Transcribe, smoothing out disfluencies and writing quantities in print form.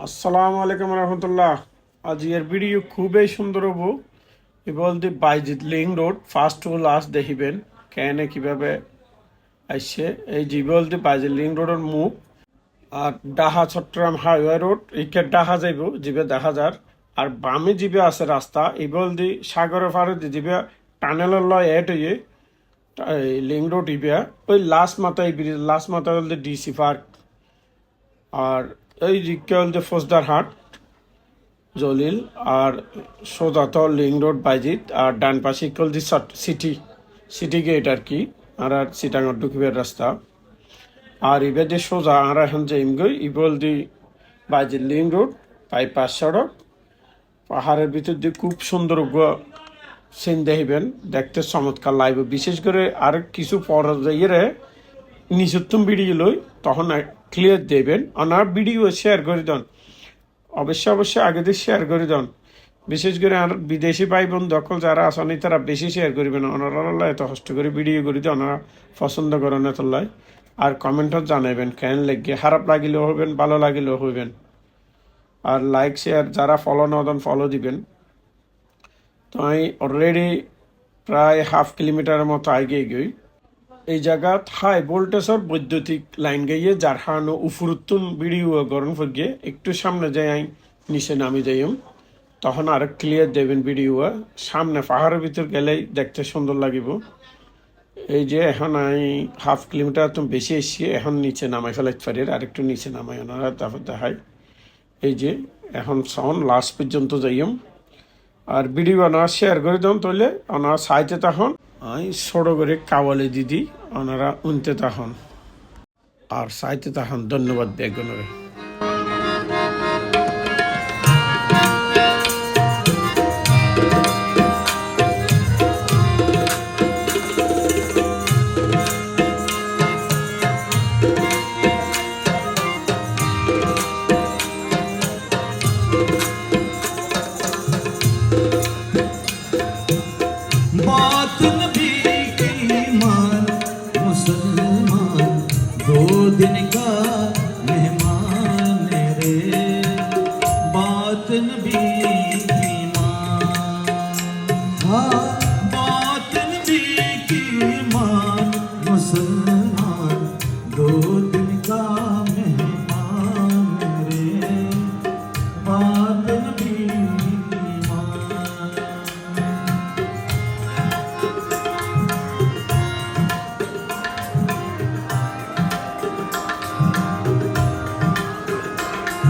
আসসালামু আলাইকুম রহমতুল্লাহ। আজ এর ভিডিও খুবই সুন্দর হবো। এবার দি বাইজিৎ link road first to last দেখিবেন কেনে কিভাবে আসছে। এই জীবল দি বাইজিৎ লিং রোডের মুখ আর ডাহা চট্টগ্রাম হাইওয়ে রোড ইকে ডাহা যাইব জিবে দেখা যার। আর বামে জিবে আছে রাস্তা এবার দি সাগরের পাড়ে দি জিবে টানেলের লয় এট হইয়ে লিং রোড ইবে ওই লাস্ট মাথা এই ব্রিজ লাস্ট মাথা হল ডিসি পার্ক। আর এই দিকে হল ফৌজদার হাট জলিল আর সোজাত লিং রোড বাইজিৎ আর ডান পাশে কল দি সিটি সিটি গেট আর কি আর সিটাঙ্গর ঢুকিবের রাস্তা। আর ইবে যে সোজা আর এখন যে ইমগই ইবল দি বাইজিৎ লিং রোড বাইপাস সড়ক পাহাড়ের ভিতর দিয়ে খুব সুন্দর সিন দেখিবেন দেখতে চমৎকার লাগবে। বিশেষ করে আর কিছু পর যাইয়ে নিচুত্তম ভিডিও লই তখন ক্লিয়ার দেবেন ওনার ভিডিও শেয়ার করে দেন। অবশ্যই আগে দিয়ে শেয়ার করে দেন। বিশেষ করে আর বিদেশি ভাই বোন দখল যারা আসেনি তারা বেশি শেয়ার করবেন। ওনারা এত কষ্ট করে ভিডিও করে দিয়ে ওনারা পছন্দ করেন এতলাই। আর কমেন্টও জানাবেন কেন লেগে খারাপ লাগিলেও হবেন ভালো লাগিলেও হইবেন। আর লাইক শেয়ার যারা ফলো না দেন ফলো দিবেন। তো আমি অলরেডি প্রায় 1/2 কিলোমিটারের মতো আগে গই। এই জায়গাত হাই ভোল্টেজের বৈদ্যুতিক লাইন গাইয়ে যার হানো উফুরুত্তুম ভিডিও গরম ফিরিয়ে একটু সামনে যাই নিচে নামি যাইম তখন আর ক্লিয়ার দেবেন ভিডিও। সামনে পাহাড়ের ভিতর গেলেই দেখতে সুন্দর লাগিব। এই যে এখন আমি 1/2 কিলোমিটার তো বেশি এসছি এখন নিচে নামাই ফেলাইতে পারি আর একটু নিচে নামাই ওনারা তারপর দেখাই। এই যে এখন সাউন্ড লাস্ট পর্যন্ত যাইম আর ভিডিও ওনারা শেয়ার করে দেন তাহলে ওনারা সাইতে তখন আমি ছোট করে কাওয়ালি দিদি ওনারা উনতে তখন আর সাইতে তখন ধন্যবাদ বেগুনরে। दिन का मेहमान रे बात नबी